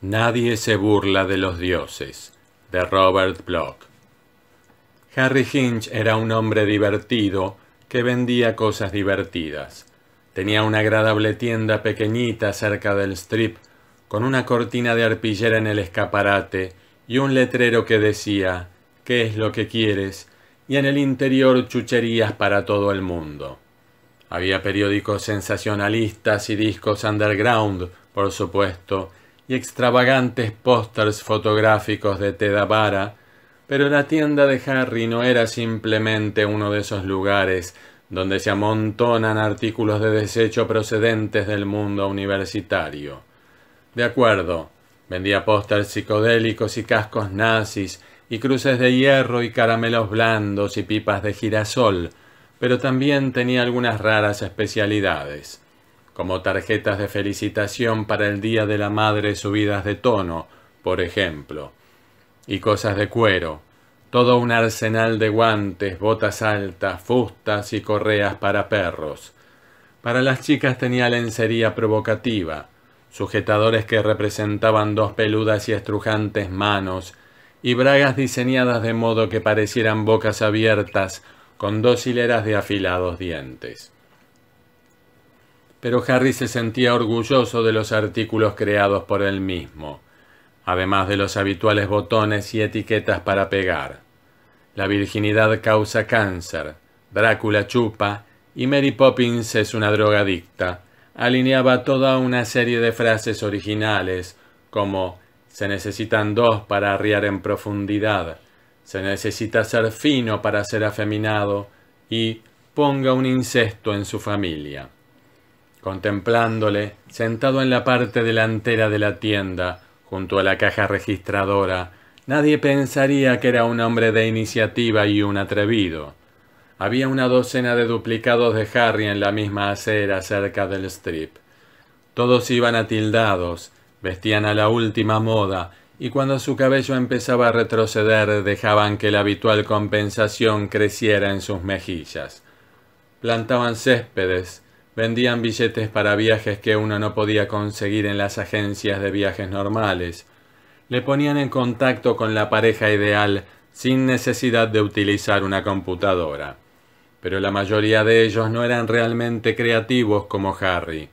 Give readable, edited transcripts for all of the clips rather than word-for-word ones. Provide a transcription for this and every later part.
Nadie se burla de los dioses, de Robert Bloch. Harry Hinch era un hombre divertido que vendía cosas divertidas. Tenía una agradable tienda pequeñita cerca del Strip, con una cortina de arpillera en el escaparate y un letrero que decía «¿Qué es lo que quieres?», y en el interior chucherías para todo el mundo. Había periódicos sensacionalistas y discos underground, por supuesto, y extravagantes pósters fotográficos de Teda Bara, pero la tienda de Harry no era simplemente uno de esos lugares donde se amontonan artículos de desecho procedentes del mundo universitario. De acuerdo, vendía pósters psicodélicos y cascos nazis, y cruces de hierro y caramelos blandos y pipas de girasol, pero también tenía algunas raras especialidades, como tarjetas de felicitación para el Día de la Madre subidas de tono, por ejemplo, y cosas de cuero, todo un arsenal de guantes, botas altas, fustas y correas para perros. Para las chicas tenía lencería provocativa, sujetadores que representaban dos peludas y estrujantes manos, y bragas diseñadas de modo que parecieran bocas abiertas con dos hileras de afilados dientes. Pero Harry se sentía orgulloso de los artículos creados por él mismo, además de los habituales botones y etiquetas para pegar. La virginidad causa cáncer, Drácula chupa y Mary Poppins es una drogadicta. Alineaba toda una serie de frases originales como «Se necesitan dos para arriar en profundidad», «Se necesita ser fino para ser afeminado» y «Ponga un incesto en su familia». Contemplándole, sentado en la parte delantera de la tienda, junto a la caja registradora, nadie pensaría que era un hombre de iniciativa y un atrevido. Había una docena de duplicados de Harry en la misma acera cerca del Strip. Todos iban atildados, vestían a la última moda, y cuando su cabello empezaba a retroceder dejaban que la habitual compensación creciera en sus mejillas. Plantaban céspedes, vendían billetes para viajes que uno no podía conseguir en las agencias de viajes normales. Le ponían en contacto con la pareja ideal sin necesidad de utilizar una computadora. Pero la mayoría de ellos no eran realmente creativos como Harry.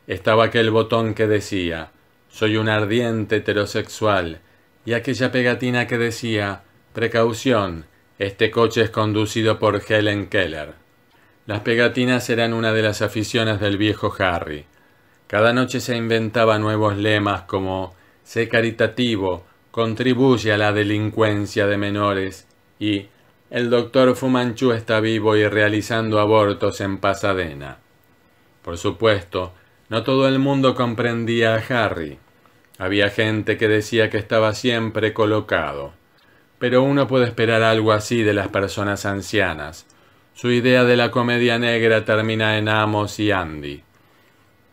Estaba aquel botón que decía «Soy un ardiente heterosexual» y aquella pegatina que decía «Precaución, este coche es conducido por Helen Keller». Las pegatinas eran una de las aficiones del viejo Harry. Cada noche se inventaba nuevos lemas como «Sé caritativo», «Contribuye a la delincuencia de menores» y «El doctor Fu Manchu está vivo y realizando abortos en Pasadena». Por supuesto, no todo el mundo comprendía a Harry. Había gente que decía que estaba siempre colocado. Pero uno puede esperar algo así de las personas ancianas. Su idea de la comedia negra termina en Amos y Andy.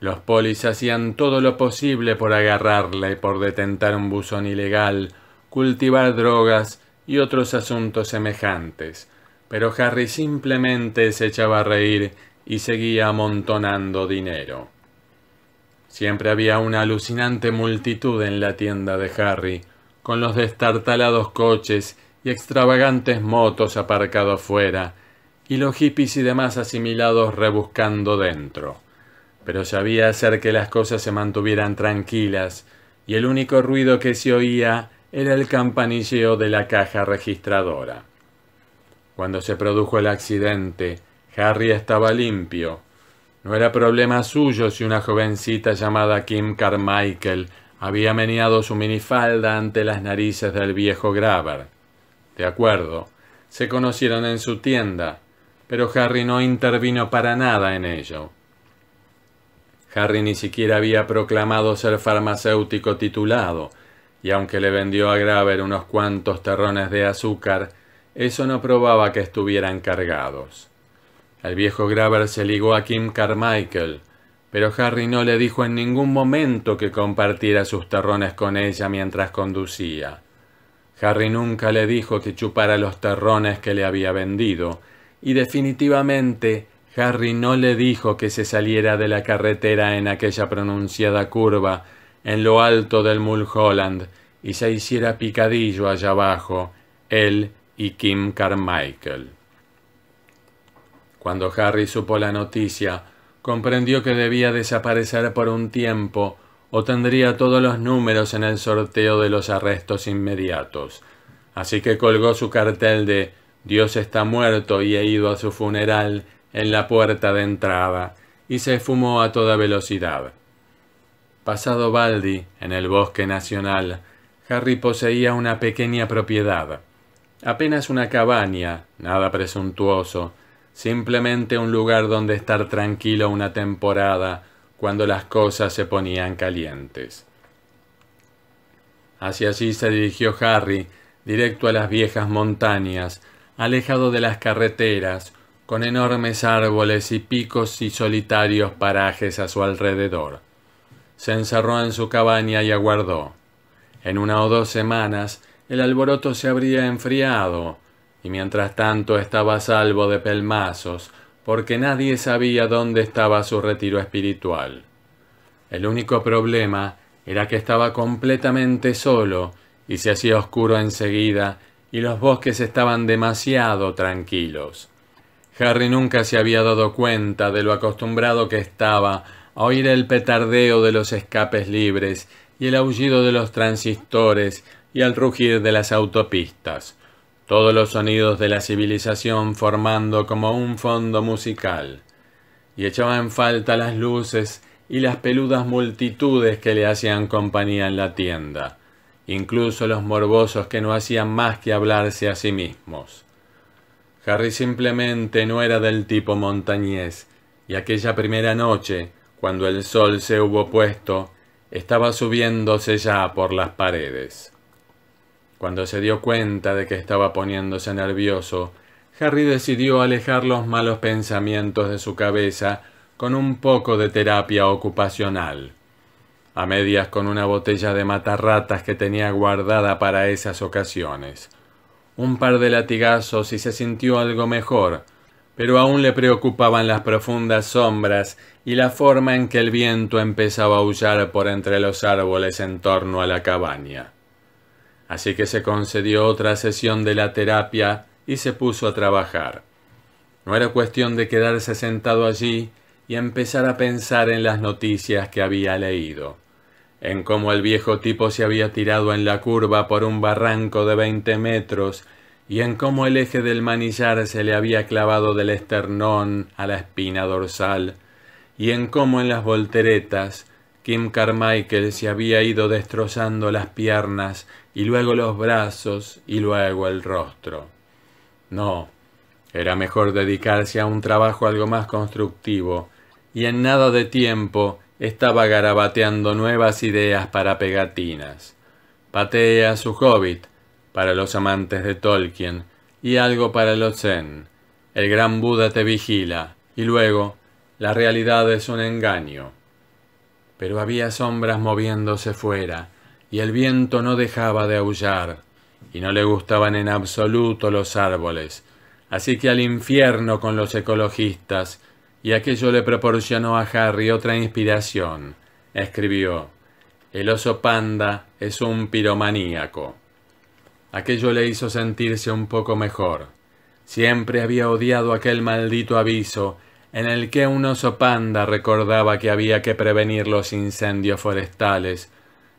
Los polis hacían todo lo posible por agarrarle, por detentar un buzón ilegal, cultivar drogas y otros asuntos semejantes. Pero Harry simplemente se echaba a reír y seguía amontonando dinero. Siempre había una alucinante multitud en la tienda de Harry, con los destartalados coches y extravagantes motos aparcados fuera, y los hippies y demás asimilados rebuscando dentro. Pero sabía hacer que las cosas se mantuvieran tranquilas, y el único ruido que se oía era el campanilleo de la caja registradora. Cuando se produjo el accidente, Harry estaba limpio. No era problema suyo si una jovencita llamada Kim Carmichael había meneado su minifalda ante las narices del viejo Graver. De acuerdo, se conocieron en su tienda, pero Harry no intervino para nada en ello. Harry ni siquiera había proclamado ser farmacéutico titulado, y aunque le vendió a Graver unos cuantos terrones de azúcar, eso no probaba que estuvieran cargados. El viejo Graver se ligó a Kim Carmichael, pero Harry no le dijo en ningún momento que compartiera sus terrones con ella mientras conducía. Harry nunca le dijo que chupara los terrones que le había vendido, y definitivamente Harry no le dijo que se saliera de la carretera en aquella pronunciada curva en lo alto del Mulholland y se hiciera picadillo allá abajo, él y Kim Carmichael. Cuando Harry supo la noticia, comprendió que debía desaparecer por un tiempo o tendría todos los números en el sorteo de los arrestos inmediatos. Así que colgó su cartel de «Dios está muerto y he ido a su funeral» en la puerta de entrada y se esfumó a toda velocidad. Pasado Baldy, en el bosque nacional, Harry poseía una pequeña propiedad. Apenas una cabaña, nada presuntuoso, simplemente un lugar donde estar tranquilo una temporada cuando las cosas se ponían calientes. Hacia allí se dirigió Harry, directo a las viejas montañas, alejado de las carreteras, con enormes árboles y picos y solitarios parajes a su alrededor. Se encerró en su cabaña y aguardó. En 1 o 2 semanas el alboroto se habría enfriado, y mientras tanto estaba a salvo de pelmazos, porque nadie sabía dónde estaba su retiro espiritual. El único problema era que estaba completamente solo, y se hacía oscuro enseguida, y los bosques estaban demasiado tranquilos. Harry nunca se había dado cuenta de lo acostumbrado que estaba a oír el petardeo de los escapes libres y el aullido de los transistores y al rugir de las autopistas, todos los sonidos de la civilización formando como un fondo musical, y echaba en falta las luces y las peludas multitudes que le hacían compañía en la tienda, incluso los morbosos que no hacían más que hablarse a sí mismos. Harry simplemente no era del tipo montañés, y aquella primera noche, cuando el sol se hubo puesto, estaba subiéndose ya por las paredes. Cuando se dio cuenta de que estaba poniéndose nervioso, Harry decidió alejar los malos pensamientos de su cabeza con un poco de terapia ocupacional, a medias con una botella de matarratas que tenía guardada para esas ocasiones. Un par de latigazos y se sintió algo mejor, pero aún le preocupaban las profundas sombras y la forma en que el viento empezaba a aullar por entre los árboles en torno a la cabaña. Así que se concedió otra sesión de la terapia y se puso a trabajar. No era cuestión de quedarse sentado allí y empezar a pensar en las noticias que había leído, en cómo el viejo tipo se había tirado en la curva por un barranco de 20 metros y en cómo el eje del manillar se le había clavado del esternón a la espina dorsal, y en cómo en las volteretas Kim Carmichael se había ido destrozando las piernas y luego los brazos y luego el rostro. No, era mejor dedicarse a un trabajo algo más constructivo, y en nada de tiempo estaba garabateando nuevas ideas para pegatinas. Patee a su Hobbit, para los amantes de Tolkien, y algo para los Zen. El gran Buda te vigila, y luego, la realidad es un engaño. Pero había sombras moviéndose fuera, y el viento no dejaba de aullar, y no le gustaban en absoluto los árboles, así que al infierno con los ecologistas, y aquello le proporcionó a Harry otra inspiración. Escribió: «El oso panda es un piromaníaco». Aquello le hizo sentirse un poco mejor. Siempre había odiado aquel maldito aviso en el que un oso panda recordaba que había que prevenir los incendios forestales,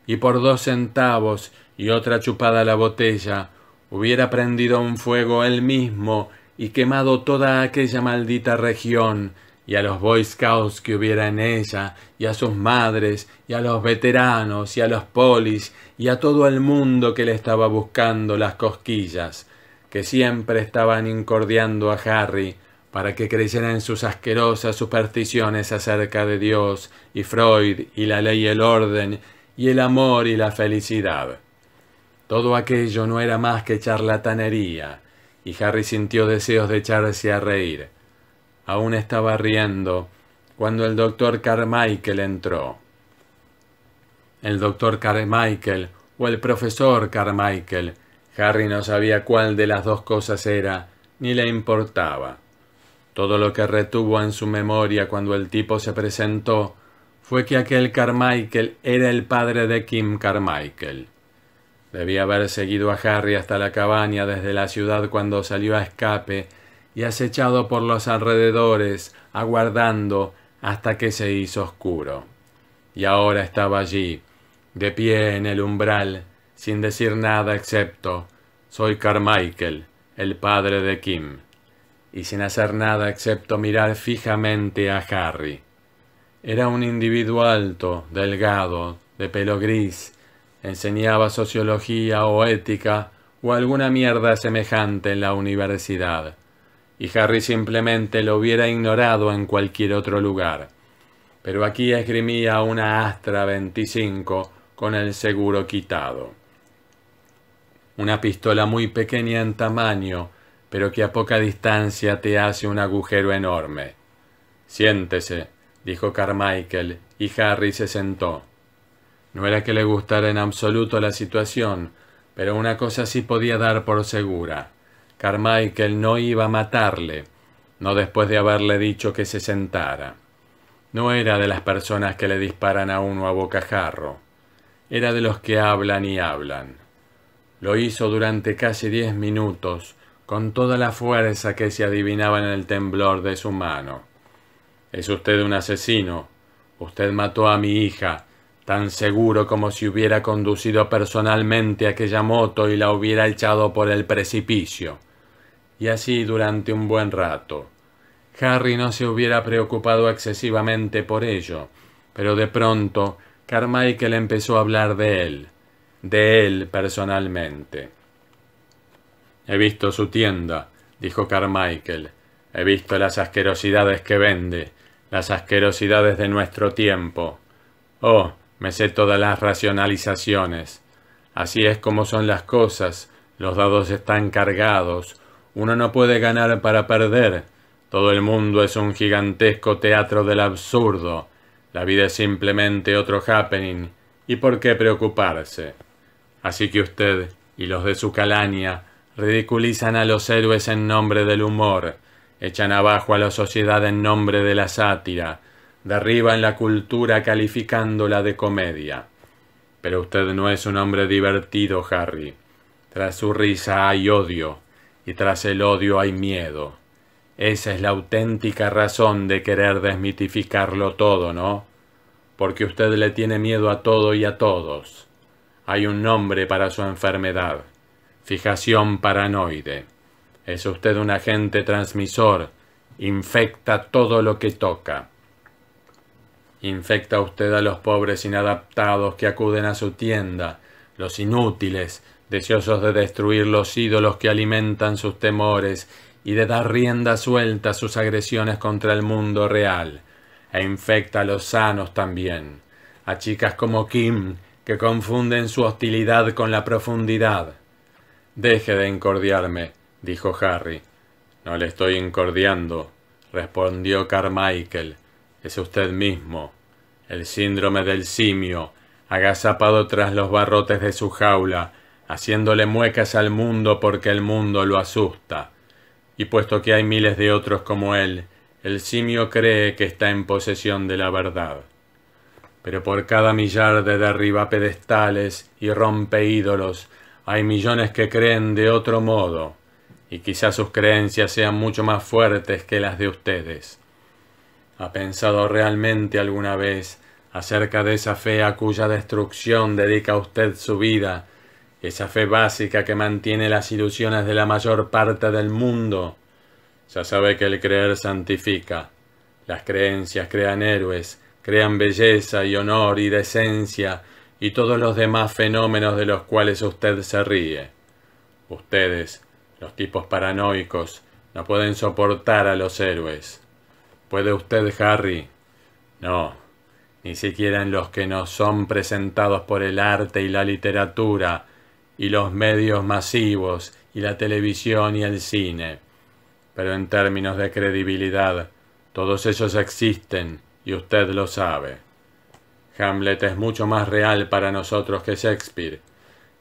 y por 2 centavos y otra chupada a la botella, hubiera prendido un fuego él mismo y quemado toda aquella maldita región, y a los Boy Scouts que hubiera en ella, y a sus madres, y a los veteranos, y a los polis, y a todo el mundo que le estaba buscando las cosquillas, que siempre estaban incordiando a Harry para que creyera en sus asquerosas supersticiones acerca de Dios, y Freud, y la ley y el orden, y el amor y la felicidad. Todo aquello no era más que charlatanería, y Harry sintió deseos de echarse a reír. Aún estaba riendo cuando el doctor Carmichael entró. El doctor Carmichael o el profesor Carmichael, Harry no sabía cuál de las dos cosas era, ni le importaba. Todo lo que retuvo en su memoria cuando el tipo se presentó fue que aquel Carmichael era el padre de Kim Carmichael. Debía haber seguido a Harry hasta la cabaña desde la ciudad cuando salió a escape y acechado por los alrededores, aguardando hasta que se hizo oscuro. Y ahora estaba allí, de pie en el umbral, sin decir nada excepto «Soy Carmichael, el padre de Kim», y sin hacer nada excepto mirar fijamente a Harry. Era un individuo alto, delgado, de pelo gris, enseñaba sociología o ética o alguna mierda semejante en la universidad, y Harry simplemente lo hubiera ignorado en cualquier otro lugar. Pero aquí esgrimía una Astra 25 con el seguro quitado. Una pistola muy pequeña en tamaño, pero que a poca distancia te hace un agujero enorme. «Siéntese», dijo Carmichael, y Harry se sentó. No era que le gustara en absoluto la situación, pero una cosa sí podía dar por segura. Carmichael no iba a matarle, no después de haberle dicho que se sentara. No era de las personas que le disparan a uno a bocajarro. Era de los que hablan y hablan. Lo hizo durante casi 10 minutos, con toda la fuerza que se adivinaba en el temblor de su mano. «Es usted un asesino. Usted mató a mi hija, tan seguro como si hubiera conducido personalmente aquella moto y la hubiera echado por el precipicio». Y así durante un buen rato. Harry no se hubiera preocupado excesivamente por ello, pero de pronto Carmichael empezó a hablar de él personalmente. «He visto su tienda», dijo Carmichael. «He visto las asquerosidades que vende, las asquerosidades de nuestro tiempo. Oh, me sé todas las racionalizaciones. Así es como son las cosas, los dados están cargados, uno no puede ganar para perder, todo el mundo es un gigantesco teatro del absurdo, la vida es simplemente otro happening, ¿y por qué preocuparse? Así que usted y los de su calaña ridiculizan a los héroes en nombre del humor, echan abajo a la sociedad en nombre de la sátira, derriban la cultura calificándola de comedia. Pero usted no es un hombre divertido, Harry. Tras su risa hay odio, y tras el odio hay miedo. Esa es la auténtica razón de querer desmitificarlo todo, ¿no? Porque usted le tiene miedo a todo y a todos. Hay un nombre para su enfermedad: fijación paranoide. Es usted un agente transmisor, infecta todo lo que toca. Infecta usted a los pobres inadaptados que acuden a su tienda, los inútiles, deseosos de destruir los ídolos que alimentan sus temores y de dar rienda suelta a sus agresiones contra el mundo real, e infecta a los sanos también, a chicas como Kim, que confunden su hostilidad con la profundidad. «Deje de incordiarme», dijo Harry. «No le estoy incordiando», respondió Carmichael. «Es usted mismo, el síndrome del simio, agazapado tras los barrotes de su jaula, haciéndole muecas al mundo porque el mundo lo asusta. Y puesto que hay miles de otros como él, el simio cree que está en posesión de la verdad. Pero por cada millar de derriba pedestales y rompe ídolos, hay millones que creen de otro modo, y quizás sus creencias sean mucho más fuertes que las de ustedes. ¿Ha pensado realmente alguna vez acerca de esa fe a cuya destrucción dedica usted su vida, esa fe básica que mantiene las ilusiones de la mayor parte del mundo? Ya sabe que el creer santifica. Las creencias crean héroes, crean belleza y honor y decencia y todos los demás fenómenos de los cuales usted se ríe. Ustedes, los tipos paranoicos, no pueden soportar a los héroes. ¿Puede usted, Harry? No, ni siquiera en los que nos son presentados por el arte y la literatura, y los medios masivos, y la televisión y el cine. Pero en términos de credibilidad, todos ellos existen, y usted lo sabe. Hamlet es mucho más real para nosotros que Shakespeare,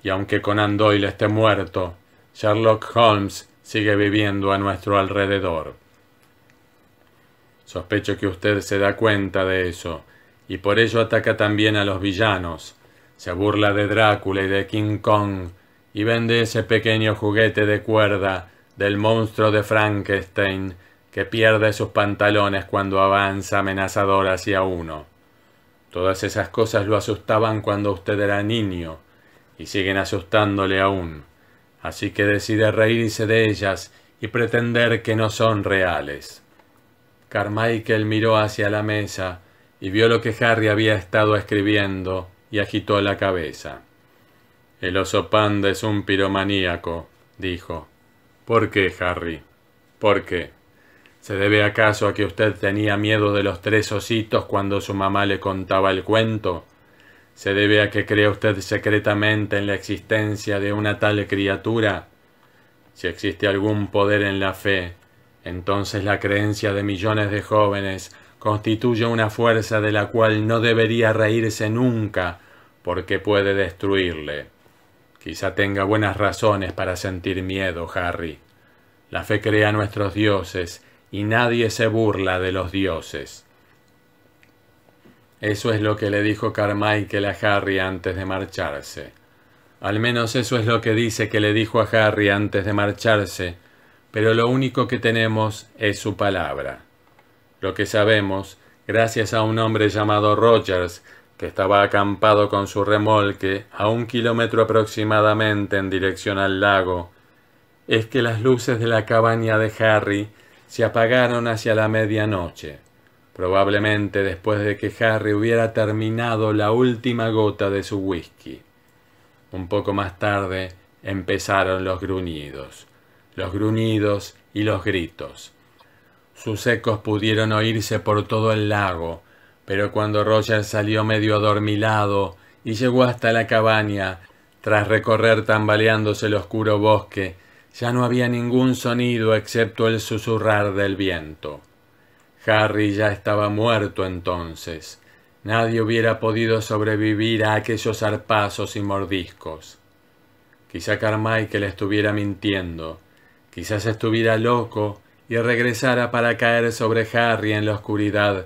y aunque Conan Doyle esté muerto, Sherlock Holmes sigue viviendo a nuestro alrededor. Sospecho que usted se da cuenta de eso, y por ello ataca también a los villanos. Se burla de Drácula y de King Kong, y vende ese pequeño juguete de cuerda del monstruo de Frankenstein que pierde sus pantalones cuando avanza amenazador hacia uno. Todas esas cosas lo asustaban cuando usted era niño, y siguen asustándole aún. Así que decide reírse de ellas y pretender que no son reales. Carmichael miró hacia la mesa y vio lo que Harry había estado escribiendo y agitó la cabeza. «El oso panda es un piromaníaco», dijo. «¿Por qué, Harry? ¿Por qué? ¿Se debe acaso a que usted tenía miedo de los 3 ositos cuando su mamá le contaba el cuento? ¿Se debe a que cree usted secretamente en la existencia de una tal criatura? Si existe algún poder en la fe, entonces la creencia de millones de jóvenes constituye una fuerza de la cual no debería reírse nunca, porque puede destruirle. Quizá tenga buenas razones para sentir miedo, Harry. La fe crea a nuestros dioses, y nadie se burla de los dioses». Eso es lo que le dijo Carmichael a Harry antes de marcharse. Al menos eso es lo que dice que le dijo a Harry antes de marcharse, pero lo único que tenemos es su palabra. Lo que sabemos, gracias a un hombre llamado Rogers, que estaba acampado con su remolque a 1 kilómetro aproximadamente en dirección al lago, es que las luces de la cabaña de Harry se apagaron hacia la medianoche, probablemente después de que Harry hubiera terminado la última gota de su whisky. Un poco más tarde empezaron los gruñidos y los gritos. Sus ecos pudieron oírse por todo el lago, pero cuando Roger salió medio adormilado y llegó hasta la cabaña, tras recorrer tambaleándose el oscuro bosque, ya no había ningún sonido excepto el susurrar del viento. Harry ya estaba muerto entonces. Nadie hubiera podido sobrevivir a aquellos zarpazos y mordiscos. Quizá Carmichael estuviera mintiendo, quizás estuviera loco y regresara para caer sobre Harry en la oscuridad,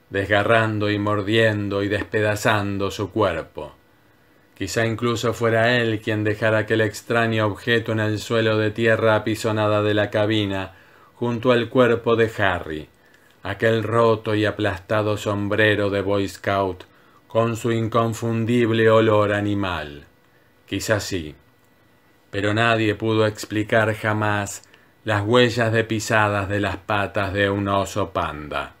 desgarrando y mordiendo y despedazando su cuerpo. Quizá incluso fuera él quien dejara aquel extraño objeto en el suelo de tierra apisonada de la cabina, junto al cuerpo de Harry, aquel roto y aplastado sombrero de Boy Scout, con su inconfundible olor animal. Quizá sí, pero nadie pudo explicar jamás las huellas de pisadas de las patas de un oso panda.